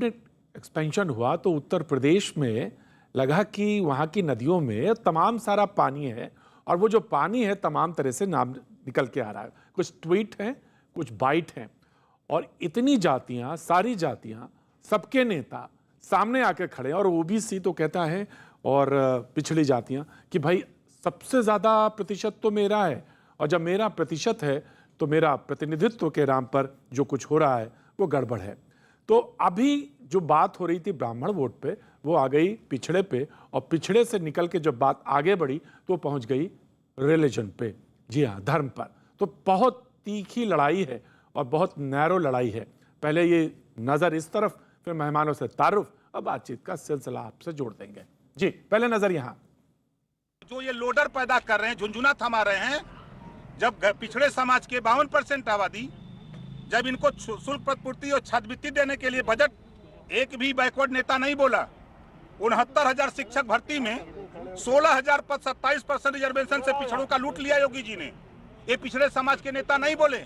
Expansion हुआ तो उत्तर प्रदेश में लगा कि वहाँ की नदियों में तमाम सारा पानी है और वो जो पानी है तमाम तरह से नाम निकल के आ रहा है। कुछ ट्वीट हैं, कुछ बाइट हैं और इतनी जातियाँ, सारी जातियाँ, सबके नेता सामने आके खड़े हैं और ओबीसी तो कहता है और पिछड़ी जातियाँ कि भाई सबसे ज़्यादा प्रतिशत तो मेरा है और जब मेरा प्रतिशत है तो मेरा प्रतिनिधित्व के नाम पर जो कुछ हो रहा है वो गड़बड़ है। तो अभी जो बात हो रही थी ब्राह्मण वोट पे वो आ गई पिछड़े पे और पिछड़े से निकल के जब बात आगे बढ़ी तो पहुंच गई रिलीजन पे, जी हाँ, धर्म पर। तो बहुत तीखी लड़ाई है और बहुत नैरो लड़ाई है। पहले ये नज़र इस तरफ, फिर मेहमानों से तारुफ और बातचीत का सिलसिला आपसे जोड़ देंगे। जी, पहले नजर यहाँ। जो ये लोडर पैदा कर रहे हैं, झुंझुना थमा रहे हैं, जब पिछड़े समाज के 52% आबादी, जब इनको शुल्क प्रतिपूर्ति और छात्रवृत्ति देने के लिए बजट एक भी बैकवर्ड नेता नहीं बोला। 69,000 शिक्षक भर्ती में 16,000 पद 27% रिजर्वेशन से पिछड़ों का लूट लिया योगी जी ने। ये पिछड़े समाज के नेता नहीं बोले।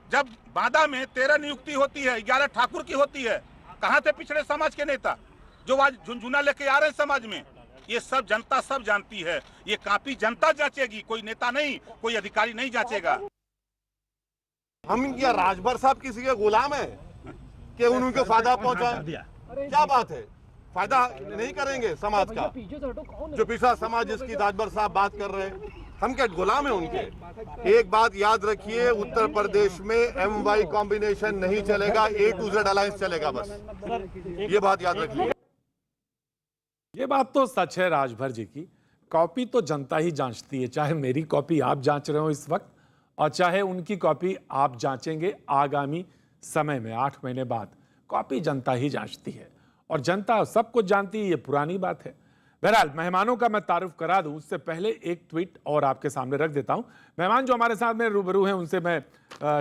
जब बांदा में 13 नियुक्ति होती है, 11 ठाकुर की होती है, कहाँ थे पिछड़े समाज के नेता जो आज झुंझुना लेके आ रहे हैं समाज में? ये सब जनता सब जानती है। ये कापी जनता जांचेगी, कोई नेता नहीं, कोई अधिकारी नहीं जांचेगा। हम क्या राजभर साहब किसी के गुलाम है कि उनको फायदा पहुंचाए? क्या बात है, फायदा नहीं करेंगे समाज का? जो पिछड़ा समाज जिसकी राजभर साहब बात कर रहे हैं, हम क्या गुलाम है उनके? एक बात याद रखिए, उत्तर प्रदेश में MY कॉम्बिनेशन नहीं चलेगा, A to Z अलायंस चलेगा बस। ये बात याद रखिए। ये बात तो सच है राजभर जी की। कॉपी तो जनता ही जांचती है, चाहे मेरी कॉपी आप जांच रहे हो इस वक्त और चाहे उनकी कॉपी आप जांचेंगे आगामी समय में 8 महीने बाद। कॉपी जनता ही जांचती है और जनता सब कुछ जानती है, ये पुरानी बात है। बहरहाल मेहमानों का मैं तारुफ करा दूं उससे पहले एक ट्वीट और आपके सामने रख देता हूं। मेहमान जो हमारे साथ में रूबरू हैं उनसे मैं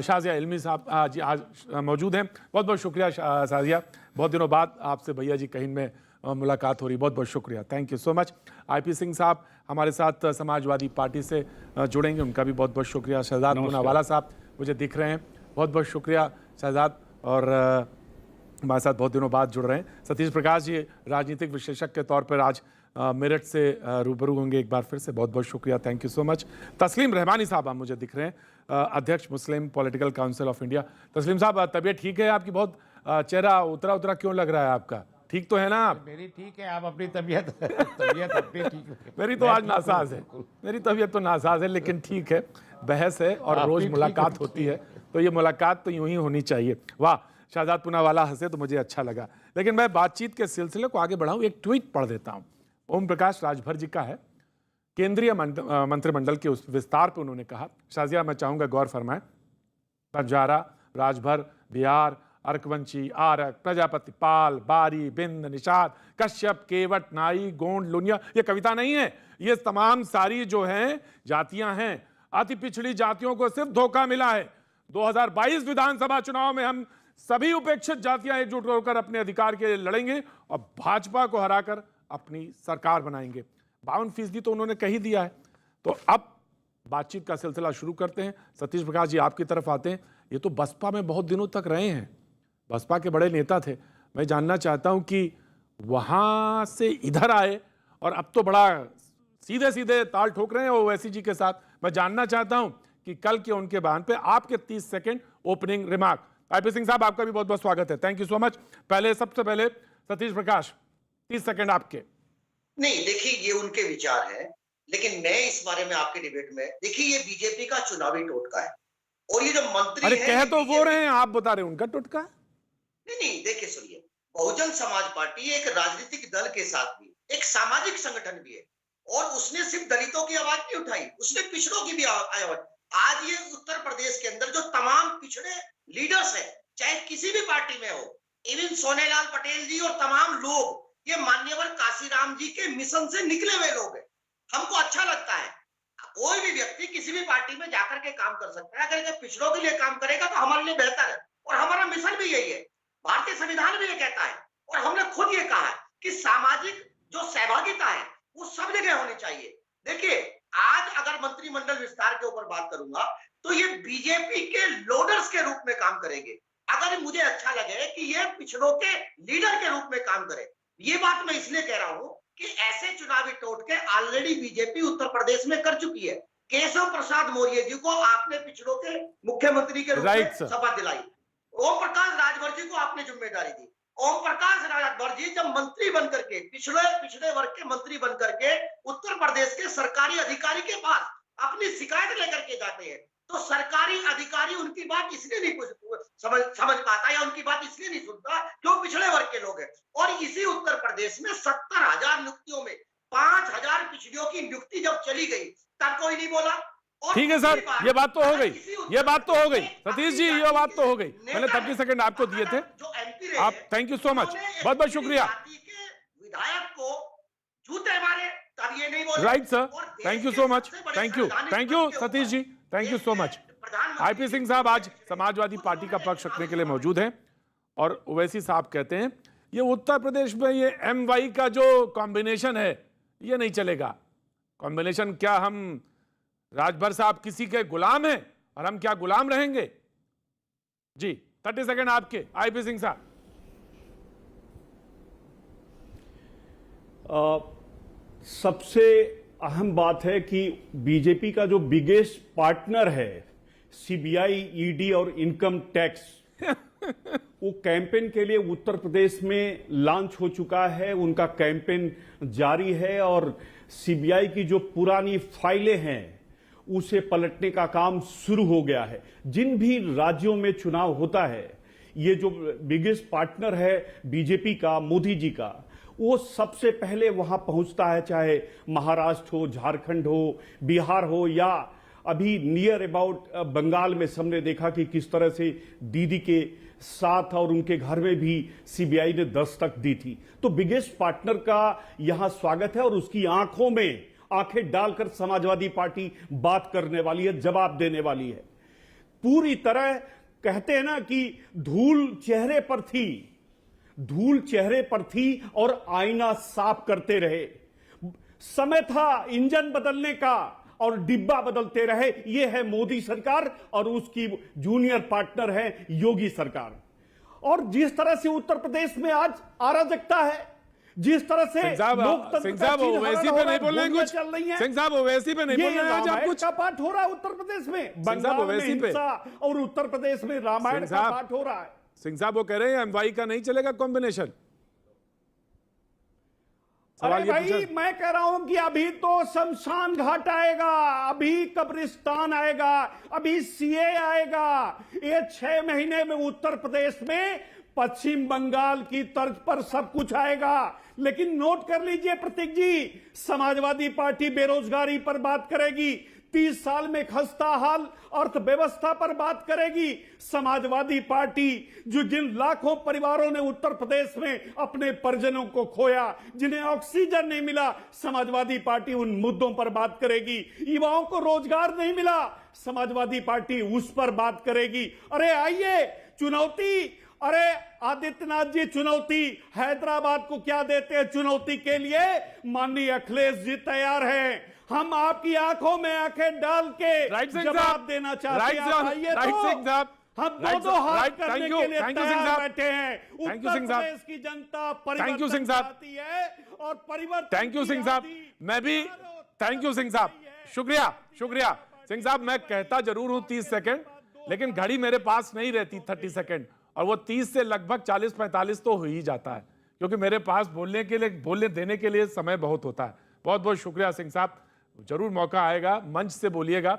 शाजिया इल्मी साहब जी आज मौजूद हैं। बहुत बहुत शुक्रिया शाजिया, बहुत दिनों बाद आपसे भैया जी कहीं में मुलाकात हो रही, बहुत बहुत शुक्रिया, thank you so much. IP Singh साहब हमारे साथ समाजवादी पार्टी से जुड़ेंगे, उनका भी बहुत बहुत शुक्रिया। शहजाद पूनावाला साहब मुझे दिख रहे हैं, बहुत बहुत शुक्रिया शहजाद, और हमारे साथ बहुत दिनों बाद जुड़ रहे हैं। सतीश प्रकाश जी राजनीतिक विश्लेषक के तौर पर आज मेरठ से रूबरू होंगे एक बार फिर से, बहुत बहुत शुक्रिया, थैंक यू सो मच। तस्लीम रहमानी साहब आप मुझे दिख रहे हैं, अध्यक्ष मुस्लिम पॉलिटिकल काउंसिल ऑफ इंडिया। तस्लीम साहब तबीयत ठीक है आपकी? बहुत चेहरा उतरा उतरा क्यों लग रहा है आपका? ठीक तो है ना आप? मेरी ठीक है, आप अपनी तबीयत अपनी ठीक है। मेरी तो आज नासाज है, मेरी तबीयत तो नासाज है, लेकिन ठीक है, बहस है और रोज मुलाकात होती है तो ये मुलाकात तो यूं ही होनी चाहिए। वाह, शहजाद पूनावाला हंसे तो मुझे अच्छा लगा। लेकिन मैं बातचीत के सिलसिले को आगे बढ़ाऊं, एक ट्वीट पढ़ देता हूं। ओम प्रकाश राजभर जी का है। केंद्रीय मंत्रिमंडल के उस विस्तार पर उन्होंने कहा, शाजिया मैं चाहूंगा गौर फरमाएं, बंजारा, राजभर, बिहार, अर्कवंशी, आरक, प्रजापति, पाल, बारी, बिंद, निषाद, कश्यप, केवट, नाई, गोंड, लुनिया, ये कविता नहीं है, ये तमाम सारी जो हैं जातियां हैं। अति पिछड़ी जातियों को सिर्फ धोखा मिला है। 2022 विधानसभा चुनाव में हम सभी उपेक्षित जातियां एकजुट होकर अपने अधिकार के लिए लड़ेंगे और भाजपा को हराकर अपनी सरकार बनाएंगे। 52% तो उन्होंने कही दिया है। तो अब बातचीत का सिलसिला शुरू करते हैं। सतीश प्रकाश जी आपकी तरफ आते हैं। ये तो बसपा में बहुत दिनों तक रहे हैं, बसपा के बड़े नेता थे। मैं जानना चाहता हूं कि वहां से इधर आए और अब तो बड़ा सीधे सीधे ताल ठोक रहे हैं ओवैसी जी के साथ। मैं जानना चाहता हूं कि कल के उनके बयान पे आपके 30 second opening remark. IP Singh साहब आपका भी बहुत बहुत स्वागत है, थैंक यू सो मच। सबसे पहले सतीश प्रकाश 30 सेकंड आपके। नहीं देखिए, ये उनके विचार है, लेकिन मैं इस बारे में आपके डिबेट में, देखिए ये बीजेपी का चुनावी टोटका है और ये जो मंत्री अरे कह तो वो रहे हैं, आप बता रहे हैं उनका टोटका। नहीं देखिए सुनिए, बहुजन समाज पार्टी एक राजनीतिक दल के साथ भी एक सामाजिक संगठन भी है और उसने सिर्फ दलितों की आवाज नहीं उठाई, उसने पिछड़ों की भी आवाज। आज ये उत्तर प्रदेश के अंदर जो तमाम पिछड़े लीडर्स हैं, चाहे किसी भी पार्टी में हो, इवन सोनेलाल पटेल जी और तमाम लोग, ये मान्यवर काशीराम जी के मिशन से निकले हुए लोग हैं। हमको अच्छा लगता है, कोई भी व्यक्ति किसी भी पार्टी में जाकर के काम कर सकता है। अगर पिछड़ों के लिए काम करेगा तो हमारे लिए बेहतर है और हमारा मिशन भी यही है। भारतीय संविधान भी ये कहता है और हमने खुद ये कहा है कि सामाजिक जो सहभागिता है वो सब जगह होनी चाहिए। देखिए आज अगर मंत्रिमंडल विस्तार के ऊपर बात करूंगा तो ये बीजेपी के लोडर्स के रूप में काम करेंगे। अगर मुझे अच्छा लगे कि ये पिछड़ों के लीडर के रूप में काम करे। ये बात मैं इसलिए कह रहा हूं कि ऐसे चुनावी टोटके ऑलरेडी बीजेपी उत्तर प्रदेश में कर चुकी है। केशव प्रसाद मौर्य जी को आपने पिछड़ों के मुख्यमंत्री के रूप में शपथ दिलाई। ओम प्रकाश राजभर जी को आपने जिम्मेदारी दी। ओम प्रकाश राजभर जी जब मंत्री बनकर के पिछड़े वर्ग के मंत्री बनकर के उत्तर प्रदेश के सरकारी अधिकारी के पास अपनी शिकायत लेकर के जाते हैं, तो सरकारी अधिकारी उनकी बात इसलिए नहीं समझ पाता या उनकी बात इसलिए नहीं सुनता क्यों पिछड़े वर्ग के लोग हैं। और इसी उत्तर प्रदेश में 70,000 नियुक्तियों में 5,000 पिछड़ियों की नियुक्ति जब चली गई तब कोई नहीं बोला। ठीक है सर, ये बात तो हो गई, ये बात तो हो गई सतीश जी, ये बात तो हो गई। मैंने 30 सेकंड आपको दिए थे, आप थैंक यू सो मच, बहुत बहुत शुक्रिया। विधायक को जूते मारे तब ये नहीं बोले। Right sir, thank you so much, thank you Satish ji, thank you so much. IP Singh साहब आज समाजवादी पार्टी का पक्ष रखने के लिए मौजूद हैं और ओवैसी साहब कहते हैं ये उत्तर प्रदेश में ये MY का जो कॉम्बिनेशन है ये नहीं चलेगा। कॉम्बिनेशन क्या, हम राजभर साहब किसी के गुलाम हैं और हम क्या गुलाम रहेंगे? जी 30 सेकंड आपके, आईपी सिंह साहब। सबसे अहम बात है कि बीजेपी का जो बिगेस्ट पार्टनर है CBI, ED और इनकम टैक्स वो कैंपेन के लिए उत्तर प्रदेश में लॉन्च हो चुका है, उनका कैंपेन जारी है और CBI की जो पुरानी फाइलें हैं उसे पलटने का काम शुरू हो गया है। जिन भी राज्यों में चुनाव होता है, ये जो बिगेस्ट पार्टनर है बीजेपी का, मोदी जी का, वो सबसे पहले वहां पहुंचता है, चाहे महाराष्ट्र हो, झारखंड हो, बिहार हो या अभी नियर अबाउट बंगाल में हमने देखा कि किस तरह से दीदी के साथ और उनके घर में भी CBI ने दस्तक दी थी। तो बिगेस्ट पार्टनर का यहां स्वागत है और उसकी आंखों में आंखें डालकर समाजवादी पार्टी बात करने वाली है, जवाब देने वाली है। पूरी तरह कहते हैं ना कि धूल चेहरे पर थी और आईना साफ करते रहे। समय था इंजन बदलने का और डिब्बा बदलते रहे। यह है मोदी सरकार और उसकी जूनियर पार्टनर है योगी सरकार। और जिस तरह से उत्तर प्रदेश में आज अराजकता है, जिस तरह से सिंह साहब ओवैसी पे नहीं बोल रहे कुछ चल रही है, सिंह साहब ओवैसी पे नहीं बोल रहे आज आप कुछ का पाठ हो रहा है उत्तर प्रदेश में, बंगाल में हिंसा और उत्तर प्रदेश में रामायण का पाठ हो रहा है। सिंह साहब वो कह रहे हैं MY का नहीं चलेगा कॉम्बिनेशन। अरे भाई मैं कह रहा हूं कि अभी तो शमशान घाट आएगा, अभी कब्रिस्तान आएगा, अभी CA आएगा। ये 6 महीने में उत्तर प्रदेश में पश्चिम बंगाल की तर्ज पर सब कुछ आएगा। लेकिन नोट कर लीजिए प्रतीक जी, समाजवादी पार्टी बेरोजगारी पर बात करेगी, 30 साल में खस्ता हाल अर्थव्यवस्था पर बात करेगी। समाजवादी पार्टी जो जिन लाखों परिवारों ने उत्तर प्रदेश में अपने परिजनों को खोया, जिन्हें ऑक्सीजन नहीं मिला, समाजवादी पार्टी उन मुद्दों पर बात करेगी। युवाओं को रोजगार नहीं मिला, समाजवादी पार्टी उस पर बात करेगी। अरे आइए, चुनौती, अरे आदित्यनाथ जी चुनौती, हैदराबाद को क्या देते हैं चुनौती के लिए? माननीय अखिलेश जी तैयार हैं, हम आपकी आंखों में आंखें डाल के जवाब देना चाहते हैं। हम दो हाथ करने के लिए तैयार बैठे हैं। उत्तर प्रदेश की जनता परिवर्तन चाहती है और परिवर्तन। थैंक यू सिंह साहब, मैं भी थैंक यू सिंह साहब, शुक्रिया शुक्रिया सिंह साहब। मैं कहता जरूर हूं 30 सेकंड, लेकिन घड़ी मेरे पास नहीं रहती 30 सेकंड, और वो 30 से लगभग 40-45 तो हो ही जाता है, क्योंकि मेरे पास बोलने देने के लिए समय बहुत होता है। बहुत बहुत शुक्रिया सिंह साहब, जरूर मौका आएगा, मंच से बोलिएगा।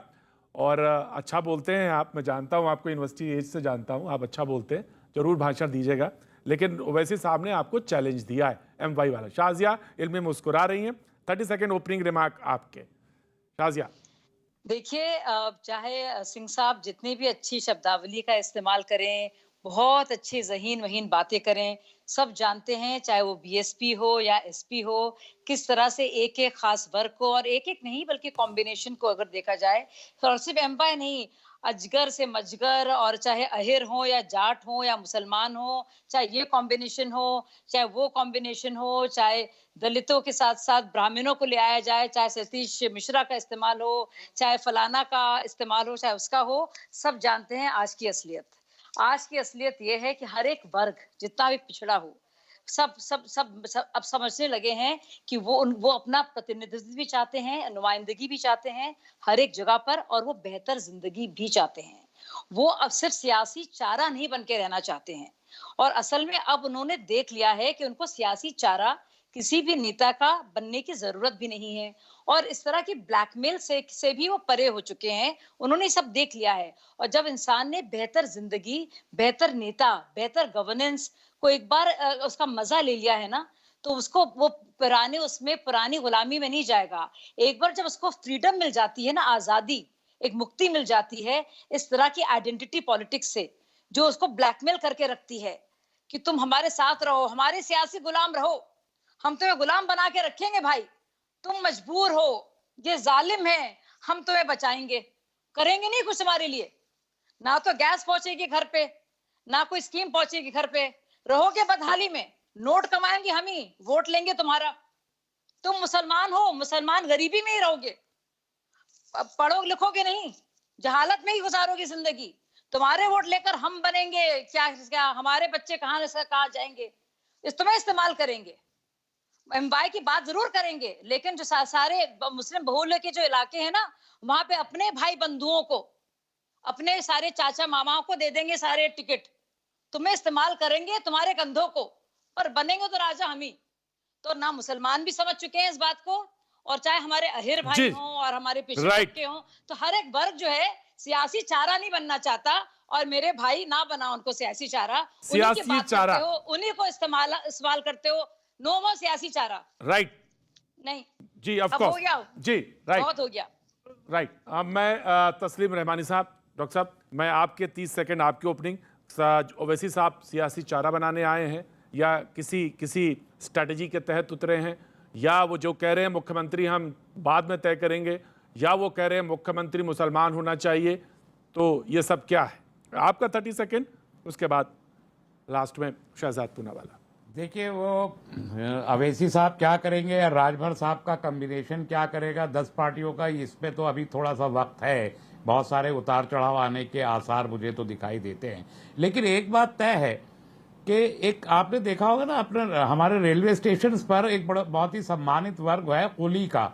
और अच्छा बोलते हैं आप, मैं जानता हूं, आपको यूनिवर्सिटी एज से जानता हूं, आप अच्छा बोलते हैं, जरूर भाषण दीजिएगा। लेकिन ओवैसी साहब ने आपको चैलेंज दिया है MY वाला। शाजिया इल्मी मुस्कुरा रही हैं, 30 सेकंड ओपनिंग रिमार्क आपके। शाजिया देखिए, चाहे सिंह साहब जितनी भी अच्छी शब्दावली का इस्तेमाल करें, बहुत अच्छी ज़हीन वहीन बातें करें, सब जानते हैं, चाहे वो BSP हो या SP हो, किस तरह से एक एक खास वर्ग को, और एक एक नहीं बल्कि कॉम्बिनेशन को अगर देखा जाए, और सिर्फ MY नहीं, अजगर से मजगर, और चाहे अहिर हो या जाट हो या मुसलमान हो, चाहे ये कॉम्बिनेशन हो, चाहे वो कॉम्बिनेशन हो, चाहे दलितों के साथ साथ ब्राह्मणों को ले आया जाए, चाहे सतीश मिश्रा का इस्तेमाल हो, चाहे फलाना का इस्तेमाल हो, चाहे उसका हो, सब जानते हैं आज की असलियत। आज की असलियत ये है कि हर एक वर्ग जितना भी पिछड़ा हो, सब सब सब, सब अब समझने लगे हैं कि वो अपना प्रतिनिधित्व भी चाहते हैं, नुमाइंदगी भी चाहते हैं हर एक जगह पर, और वो बेहतर जिंदगी भी चाहते हैं। वो अब सिर्फ सियासी चारा नहीं बन के रहना चाहते हैं, और असल में अब उन्होंने देख लिया है कि उनको सियासी चारा किसी भी नेता का बनने की जरूरत भी नहीं है, और इस तरह की ब्लैकमेल से भी वो परे हो चुके हैं। उन्होंने सब देख लिया है, और जब इंसान ने बेहतर जिंदगी, बेहतर नेता, बेहतर गवर्नेंस को एक बार उसका मजा ले लिया है ना, तो उसको वो पुरानी गुलामी में नहीं जाएगा। एक बार जब उसको फ्रीडम मिल जाती है ना, आजादी, एक मुक्ति मिल जाती है इस तरह की आइडेंटिटी पॉलिटिक्स से, जो उसको ब्लैकमेल करके रखती है कि तुम हमारे साथ रहो, हमारे सियासी गुलाम रहो, हम तुम्हें गुलाम बना के रखेंगे भाई, तुम मजबूर हो, ये जालिम है, हम तुम्हें बचाएंगे, करेंगे नहीं कुछ हमारे लिए, ना तो गैस पहुंचेगी घर पे, ना कोई स्कीम पहुंचेगी घर पे, रहोगे बदहाली में, नोट कमाएंगे हम ही, वोट लेंगे तुम्हारा, तुम मुसलमान हो, मुसलमान गरीबी में ही रहोगे, पढ़ो लिखोगे नहीं, जहालत में ही गुजारोगे जिंदगी, तुम्हारे वोट लेकर हम बनेंगे क्या हमारे बच्चे कहाँ जाएंगे, तुम्हें इस्तेमाल करेंगे, एमवाई की बात जरूर करेंगे, लेकिन जो सारे मुस्लिम बहुल्य के जो इलाके हैं ना, वहां पे अपने भाई बंधुओं को, अपने सारे चाचा मामाओं को दे देंगे सारे टिकट, तुम्हें इस्तेमाल करेंगे, तुम्हारे कंधों को, पर बनेंगे तो राजा हम ही। तो ना मुसलमान भी समझ चुके हैं इस बात को, और चाहे हमारे अहिर भाई हों और हमारे पिछड़े के हों, तो हर एक वर्ग जो है सियासी चारा नहीं बनना चाहता, और मेरे भाई ना बना उनको सियासी चारा, सियासी चारा, उन्हीं को इस्तेमाल करते हो, नो मोर सियासी चारा, राइट? नहीं जी, ऑफ अब हो कोर्स गया जी, राइट, बहुत हो गया, राइट। अब मैं तस्लीम रहमानी साहब, डॉक्टर साहब, मैं आपके 30 सेकंड आपकी ओपनिंग। ओवैसी साहब सियासी चारा बनाने आए हैं या किसी स्ट्रेटजी के तहत उतरे हैं, या वो जो कह रहे हैं मुख्यमंत्री हम बाद में तय करेंगे, या वो कह रहे हैं मुख्यमंत्री मुसलमान होना चाहिए, तो ये सब क्या है? आपका 30 सेकंड, उसके बाद लास्ट में शहजाद पूनावाला। देखिए, वो अवैसी साहब क्या करेंगे या राजभर साहब का कॉम्बिनेशन क्या करेगा 10 पार्टियों का, इस पे तो अभी थोड़ा सा वक्त है, बहुत सारे उतार चढ़ाव आने के आसार मुझे तो दिखाई देते हैं। लेकिन एक बात तय है कि एक आपने देखा होगा ना, अपने हमारे रेलवे स्टेशन पर एक बहुत ही सम्मानित वर्ग है कुली का,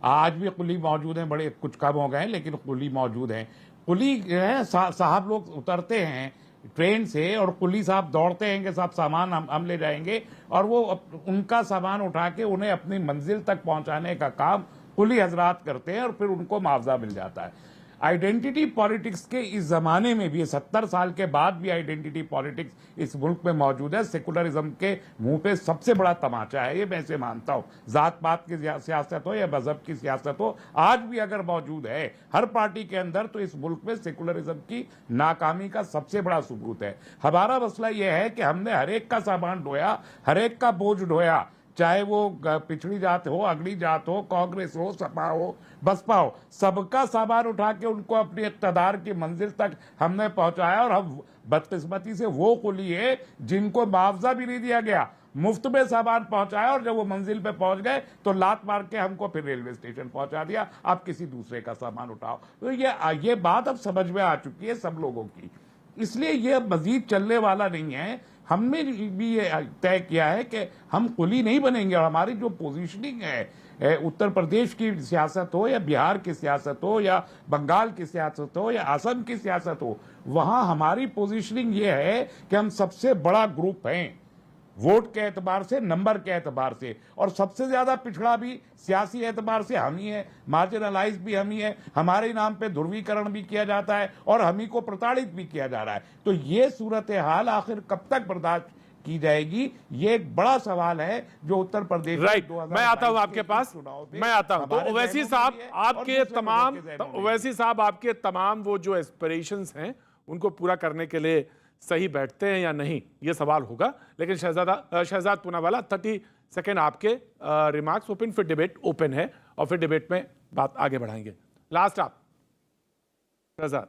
आज भी कुली मौजूद हैं, बड़े कुछ कम हो गए लेकिन कुली मौजूद हैं। कुली है साहब लोग उतरते हैं ट्रेन से, और कुली साहब दौड़ते हैं कि साहब सामान हम ले जाएंगे, और वो उनका सामान उठा के उन्हें अपनी मंजिल तक पहुंचाने का काम कुली हजरात करते हैं, और फिर उनको मुआवजा मिल जाता है। आइडेंटिटी पॉलिटिक्स के इस जमाने में भी, 70 साल के बाद भी आइडेंटिटी पॉलिटिक्स इस मुल्क में मौजूद है। सेकुलरिज्म के मुंह पे सबसे बड़ा तमाचा है ये, मैं इसे मानता हूं। जात पात की सियासत हो या मजहब की सियासत हो, आज भी अगर मौजूद है हर पार्टी के अंदर, तो इस मुल्क में सेकुलरिज्म की नाकामी का सबसे बड़ा सबूत है। हमारा मसला यह है कि हमने हर एक का सामान ढोया, हर एक का बोझ ढोया, चाहे वो पिछड़ी जात हो, अगली जात हो, कांग्रेस हो, सपा हो, बसपा हो, सबका सामान उठा के उनको अपनी इक़्तिदार की मंजिल तक हमने पहुंचाया। और हम बदकिस्मती से वो कुली है जिनको मुआवजा भी नहीं दिया गया, मुफ्त में सामान पहुंचाया, और जब वो मंजिल पे पहुंच गए तो लात मार के हमको फिर रेलवे स्टेशन पहुंचा दिया, आप किसी दूसरे का सामान उठाओ। तो ये बात अब समझ में आ चुकी है सब लोगों की, इसलिए ये मजीद चलने वाला नहीं है। हमने भी ये तय किया है कि हम कुली नहीं बनेंगे, और हमारी जो पोजीशनिंग है, उत्तर प्रदेश की सियासत हो या बिहार की सियासत हो या बंगाल की सियासत हो या असम की सियासत हो, वहां हमारी पोजीशनिंग ये है कि हम सबसे बड़ा ग्रुप हैं वोट के एतबार से, नंबर के एतबार से, और सबसे ज्यादा पिछड़ा भी सियासी एतबार से हम ही है, मार्जिनलाइज भी हम ही है, हमारे नाम पे ध्रुवीकरण भी किया जाता है और हम ही को प्रताड़ित भी किया जा रहा है। तो ये सूरत हाल आखिर कब तक बर्दाश्त की जाएगी, ये एक बड़ा सवाल है जो उत्तर प्रदेश। राइट, मैं आता हूं आपके पास, मैं आता हूं। तो ओवैसी साहब आपके तमाम वो जो एस्पिरेशंस हैं उनको पूरा करने के लिए सही बैठते हैं या नहीं, ये सवाल होगा। लेकिन शहजाद पूनावाला, 30 सेकेंड आपके रिमार्क्स ओपन, फिर डिबेट ओपन है और फिर डिबेट में बात आगे बढ़ाएंगे। लास्ट आप शहजाद।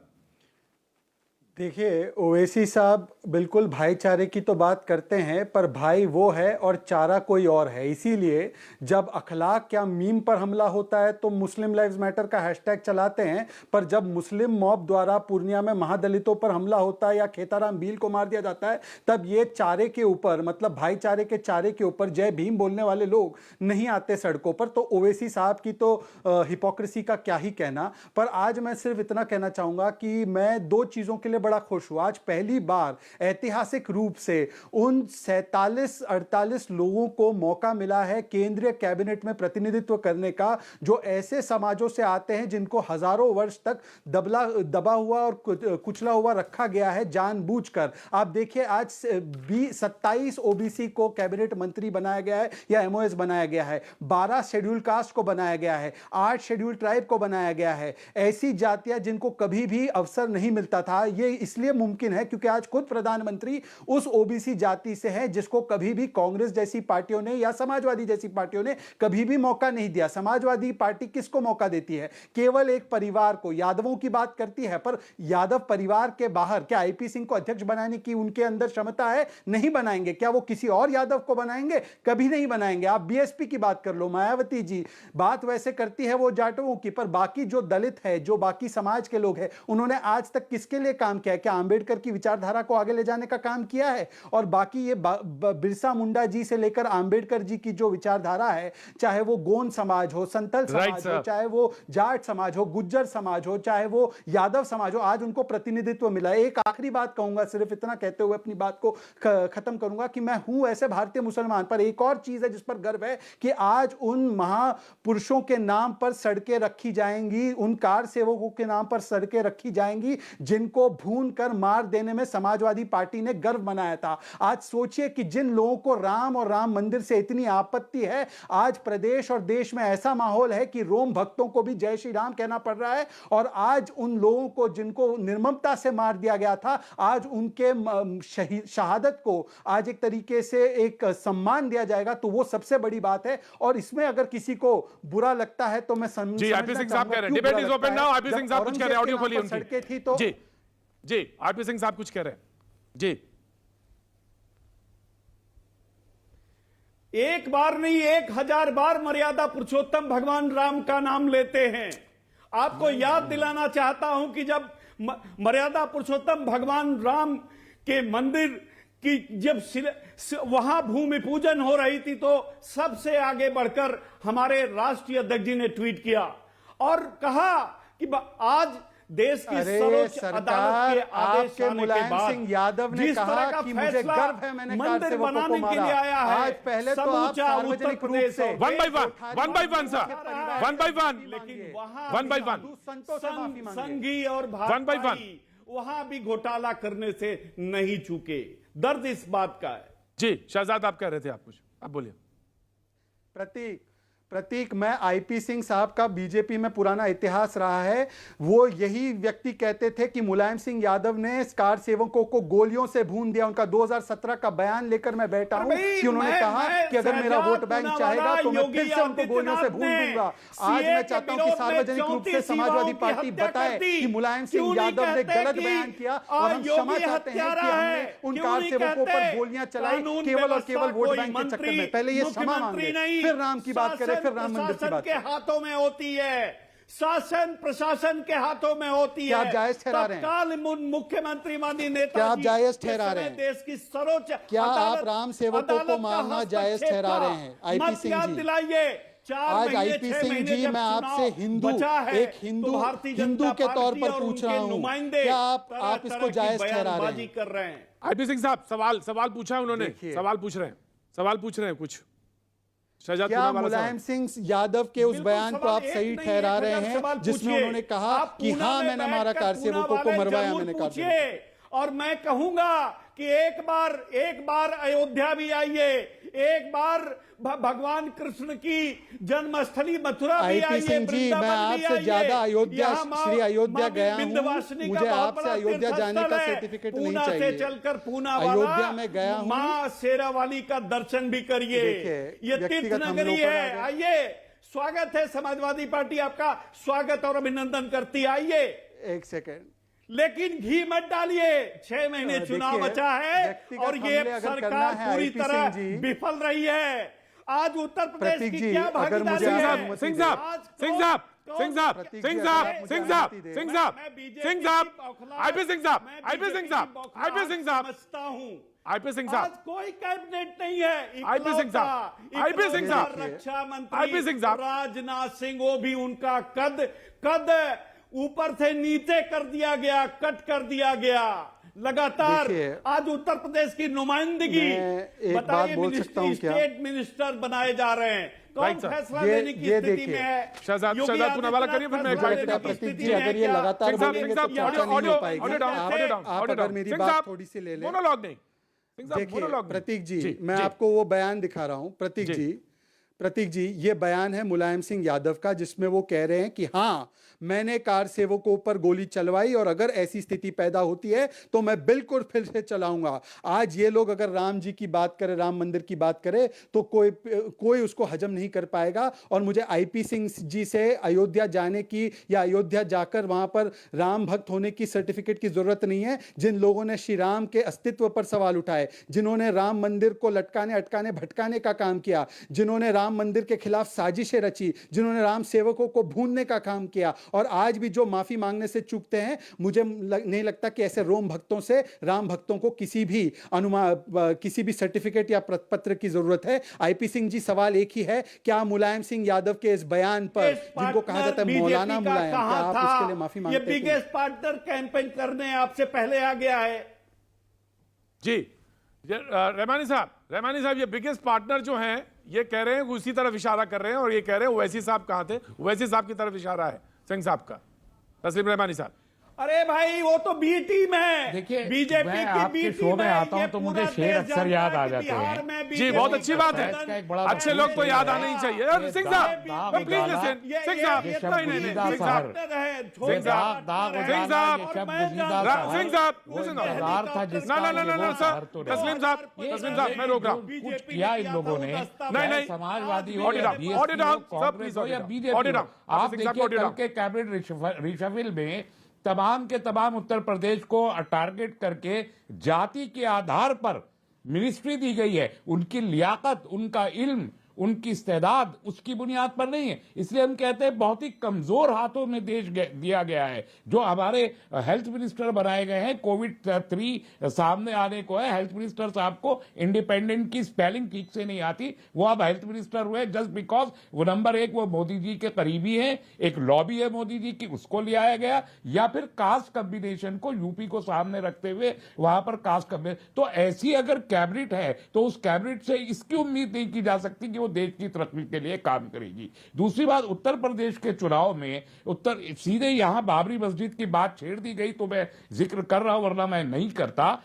देखिए, ओवैसी साहब बिल्कुल भाईचारे की तो बात करते हैं, पर भाई वो है और चारा कोई और है। इसीलिए जब अखलाक या मीम पर हमला होता है तो मुस्लिम लाइव्स मैटर का हैशटैग चलाते हैं, पर जब मुस्लिम मॉब द्वारा पूर्णिया में महादलितों पर हमला होता है या खेताराम भील को मार दिया जाता है, तब ये चारे के ऊपर, मतलब भाईचारे के चारे के ऊपर जय भीम बोलने वाले लोग नहीं आते सड़कों पर। तो ओवैसी साहब की तो हिपोक्रेसी का क्या ही कहना। पर आज मैं सिर्फ इतना कहना चाहूंगा कि मैं दो चीजों के लिए बड़ा खुश हुआ। आज पहली बार ऐतिहासिक रूप से उन 47-48 लोगों को मौका मिला है केंद्रीय कैबिनेट में प्रतिनिधित्व करने का, जो ऐसे समाजों से आते हैं जिनको हजारों वर्ष तक दबा हुआ और कुचला हुआ रखा गया है जानबूझकर। आप देखिए, आज 27 ओबीसी को कैबिनेट मंत्री बनाया गया है या एमओएस बनाया गया है, 12 शेड्यूल कास्ट को बनाया गया है, 8 शेड्यूल ट्राइब को बनाया गया है। ऐसी जातियां जिनको कभी भी अवसर नहीं मिलता था, ये इसलिए मुमकिन है क्योंकि आज खुद प्रधानमंत्री उस ओबीसी जाति से है जिसको कभी भी कांग्रेस जैसी पार्टियों ने या समाजवादी जैसी पार्टियों ने कभी भी मौका नहीं दिया। समाजवादी पार्टी किसको मौका देती है? केवल एक परिवार को। यादवों की बात करती है, पर यादव परिवार के बाहर क्या आईपी सिंह को अध्यक्ष बनाने की उनके अंदर क्षमता है? नहीं बनाएंगे। क्या वो किसी और यादव को बनाएंगे? कभी नहीं बनाएंगे। आप बीएसपी की बात कर लो, मायावती जी बात वैसे करती है वो जाटवों की, पर बाकी जो दलित है, जो बाकी समाज के लोग हैं, उन्होंने आज तक किसके लिए काम किया है? क्या अंबेडकर की विचारधारा को आगे ले जाने का काम किया है? और बाकी ये बिरसा मुंडा जी से लेकर अंबेडकर जी की जो विचारधारा है, चाहे वो गोंड समाज हो, संतल समाज हो, चाहे वो जाट समाज हो, गुज्जर समाज हो, चाहे वो यादव समाज हो, आज उनको प्रतिनिधित्व मिला है। एक आखिरी बात कहूंगा, सिर्फ इतना कहते हुए अपनी बात को खत्म करूंगा कि मैं हूं ऐसे भारतीय मुसलमान, पर एक और चीज है जिस पर गर्व है कि आज उन महापुरुषों के नाम पर सड़कें रखी जाएंगी, उन कार सेवकों के नाम पर सड़कें रखी जाएंगी जिनको भून कर मार देने में समाजवादी पार्टी ने गर्व मनाया था। आज सोचिए कि जिन लोगों को राम और राम मंदिर से इतनी आपत्ति है, आज प्रदेश और देश में ऐसा माहौल है कि रोम भक्तों को भी जय श्री राम कहना पड़ रहा है। और आज उन लोगों को जिनको निर्ममता से मार दिया गया था, आज उनके शहादत को आज एक तरीके से एक सम्मान दिया जाएगा, तो वो सबसे बड़ी बात है। और इसमें अगर किसी को बुरा लगता है तो मैं जी, आरपी सिंह साहब कह रहे हैं, debate is open now. RP Singh साहब कुछ कह रहे हैं, ऑडियो खोलिए उनकी। सड़कें थी तो जी आरपी सिंह साहब कुछ कह रहे हैं। जी, एक बार नहीं 1000 बार मर्यादा पुरुषोत्तम भगवान राम का नाम लेते हैं। आपको याद दिलाना चाहता हूं कि जब मर्यादा पुरुषोत्तम भगवान राम के मंदिर की जब वहां भूमि पूजन हो रही थी, तो सबसे आगे बढ़कर हमारे राष्ट्रीय अध्यक्ष जी ने ट्वीट किया और कहा कि आज देश की सर्वोच्च अदालत के आदेश आने के बाद सिंह यादव ने कहा कि मुझे गर्व है मैंने मंदिर बनाने के लिए आया है। आज पहले तो आप सार्वजनिक रूप से one by one sir, one by one, लेकिन वन बाय वन संघी और भाई वहां भी घोटाला करने से नहीं चूके। दर्द इस बात का है। जी शहजाद, आप कह रहे थे, आप कुछ आप बोलिए। प्रतीक, मैं आईपी सिंह साहब का बीजेपी में पुराना इतिहास रहा है। वो यही व्यक्ति कहते थे कि मुलायम सिंह यादव ने कार सेवकों को गोलियों से भून दिया। उनका 2017 का बयान लेकर मैं बैठा हूं कि उन्होंने कहा कि अगर मेरा वोट बैंक चाहेगा तो मैं फिर से उनको गोलियों से भून दूंगा। आज मैं चाहता हूं कि सार्वजनिक रूप से समाजवादी पार्टी बताए कि मुलायम सिंह यादव ने गलत बयान किया और हम क्षमा चाहते हैं कि हमने उन कार सेवकों पर गोलियां चलाई केवल और केवल वोट बैंक के चक्कर में। पहले ये क्षमा मांगे, फिर राम की बात करें, फिर राम मंदिर की बात के हाथों में होती है, शासन प्रशासन के हाथों में होती है। क्या आप जायज ठहरा रहे हैं? तत्काल मुख्यमंत्री माननीय नेता, क्या आप जायज ठहरा रहे हैं? देश की सर्वोच्च क्या आप राम सेवकों को मारना जायज ठहरा रहे हैं? आईपी सिंह जी दिलाइए। आज आईपी सिंह जी, मैं आपसे हिंदू के तौर पर पूछ रहा हूं, क्या आप इसको जायज ठहरा रहे हैं? आईपी सिंह साहब सवाल पूछा है उन्होंने, सवाल पूछ रहे हैं कुछ। क्या मुलायम सिंह यादव के उस बयान को आप सही ठहरा रहे हैं जिसमें उन्होंने कहा कि हाँ मैंने मारा कार सेवकों को मरवाया, मैंने कार सेवकों। और मैं कहूंगा कि एक बार अयोध्या भी आइए, एक बार भगवान कृष्ण की जन्मस्थली मथुरा भी आइए। सिंह जी, मैं आपसे ज्यादा श्री अयोध्या गया हूँ, मुझे आपसे अयोध्या जाने का सर्टिफिकेट नहीं चाहिए। चलकर पूना अयोध्या में गया हूँ, माँ शेरावाली का दर्शन भी करिए। ये तीर्थ नगरी है, आइए। स्वागत है, समाजवादी पार्टी आपका स्वागत और अभिनंदन करती है। आइए। एक सेकेंड, लेकिन घी मत डालिए। 6 महीने चुनाव देखिए, बचा है व्यक्तिगत और ये हमले अगर करना सरकार है पूरी IPC तरह जी, विफल रही है। आज उत्तर प्रदेश प्रतीक की जी, क्या अगर मुझे भागीदारी है? अनुमति सिंह दें। साहब, सिंह साहब, सिंह साहब, प्रतीक सिंह जी, साहब, अगर आप सिंह मुझे साहब, अनुमति दें। सिंह साहब, मैं बीजेपी सिंह साहब, की बौखलाहट- आईपी सिंह साहब, मैं आईपी बीजेपी सिंह साहब, की बौखलाहट आईपी सिंह साहब, समझता हूं। आईपी सिंह आज साहब, कोई कैबिनेट नहीं है। आईपी सिंह साहब, आईपी सिंह साहब, रक्षा मंत्री आईपी सिंह साहब, राजनाथ सिंह, वो भी उनका कद ऊपर से नीचे कर दिया गया, कट कर दिया गया। लगातार देखिए, आज उत्तर प्रदेश की नुमाइंदगी, मैं एक बात बताइए, बोल सकता हूं क्या? स्टेट मिनिस्टर बनाए जा रहे हैं। कौन राइट सर। फैसला ये- लेने की ये स्थिति देखिए, में है? शहजाद योगी पूनावाला आदित्यनाथ करिए, फिर मैं फैसला एक लेने बात की प्रतीक स्थिति जी, में है अगर ये क्या? लगातार सिंह साहब, बोलेंगे सिंह तो साहब, चर्चा नहीं ऑडियो हो पाएगी। ऑडियो डाउन, आप- ऑडियो डाउन, आप ऑडियो अगर डाउन। मेरी सिंह बात साहब, थोड़ी सी ले लें। मोनोलॉग नहीं, सिंह साहब, देखिए मोनोलॉग नहीं। प्रतीक जी, जी, मैं जी। आपको वो बयान दिखा रहा हूं। प्रतीक जी, ये बयान है मुलायम सिंह यादव का, जिसमें वो कह रहे हैं कि हाँ, मैंने कार सेवकों पर गोली चलवाई और अगर ऐसी स्थिति पैदा होती है तो मैं बिल्कुल फिर से चलाऊंगा। आज ये लोग अगर राम जी की बात करें, राम मंदिर की बात करें, तो कोई उसको हजम नहीं कर पाएगा। और मुझे आईपी सिंह जी से अयोध्या जाने की या अयोध्या जाकर वहां पर राम भक्त होने की सर्टिफिकेट की जरूरत नहीं है। जिन लोगों ने श्री राम के अस्तित्व पर सवाल उठाए, जिन्होंने राम मंदिर को लटकाने, अटकाने, भटकाने का काम किया, जिन्होंने राम मंदिर के खिलाफ साजिशें रची, जिन्होंने राम सेवकों को भूनने का काम किया, और आज भी जो माफी मांगने से चूकते हैं, मुझे नहीं लगता कि ऐसे रोम भक्तों से राम भक्तों को किसी भी सर्टिफिकेट या पत्र की जरूरत है। आईपी सिंह जी, सवाल एक ही है, क्या मुलायम सिंह यादव के इस बयान पर, जिनको कहा जाता है मौलाना मुलायम, क्या आप उसके लिए माफी मांगते ये हैं? बिगेस्ट पार्टनर कैंपेन करने आपसे पहले आ गया है। जी, रहमानी साहब, ये बिगेस्ट पार्टनर जो हैं, ये कह रहे हैं, उसी तरफ इशारा कर रहे हैं, और ये कह रहे हैं ओवैसी साहब कहां थे? ओवैसी साहब की तरफ इशारा है सिंह साहब का। तस्लीम रहमानी साहब, अरे भाई, वो तो बी टीम है। देखिए, बीजेपी मैं की आपके बी शो टीम में है। आता हूं ये तो पूरा मुझे शेर देश अक्सर जानता याद है आ कि जाते बिहार हैं। में जी, बीजेपी बहुत अच्छी बात है। इसका एक बड़ा अच्छे लोग तो याद आने ही चाहिए। ये सिंह साहब, दाग प्लीज उजाला, लिसन, सिंह साहब, ये शब्द नहीं, गुजीदा सिंह साहब, पार्टनर है, सिंह छोटा साहब, पार्टनर है। सिंह साहब, ये शब्द और मैं गुजीदा जानता था। हूं, सिंह साहब, वो listen, इंतजार था जिसका ना, वो सर, हर तो तस्लीम साहब, मैं रोक रहा हूं। कुछ किया इन लोगों ने, नहीं, समाजवादी हो ऑडियो या डाउन, BSP ऑडियो डाउन, हो, सर, कांग्रेस प्लीज हो या ऑडियो बीजेपी डाउन, हो, आप सिंह साहब, देखिए ऑडियो कल डाउन। के कैबिनेट रिशफल में तमाम के तमाम उत्तर प्रदेश को टारगेट करके जाति के आधार पर मिनिस्ट्री दी गई है। उनकी लियाकत, उनका इल्म, उनकी इस्तेदाद उसकी बुनियाद पर नहीं है। इसलिए हम कहते हैं बहुत ही कमजोर हाथों में देश दिया गया है। जो हमारे हेल्थ मिनिस्टर बनाए गए हैं, कोविड-3 सामने आने को है, हेल्थ मिनिस्टर साहब को इंडिपेंडेंट की स्पेलिंग ठीक से नहीं आती, वो अब हेल्थ मिनिस्टर हुए जस्ट बिकॉज वो नंबर 1 वो मोदी जी के करीबी हैं, एक लॉबी है मोदी जी की, उसको ले आया गया, या फिर कास्ट कॉम्बिनेशन को यूपी को सामने रखते हुए वहां पर कास्ट कॉम्बिनेशन। तो ऐसी अगर कैबिनेट है तो उस कैबिनेट से इसकी उम्मीद नहीं की जा सकती कि वो देश की तरक्की के लिए काम करेगी। दूसरी बात, उत्तर प्रदेश के चुनाव में सीधे यहां बाबरी मस्जिद की बात छेड़ दी गई तो मैं जिक्र कर रहा हूं, वरना मैं नहीं करता।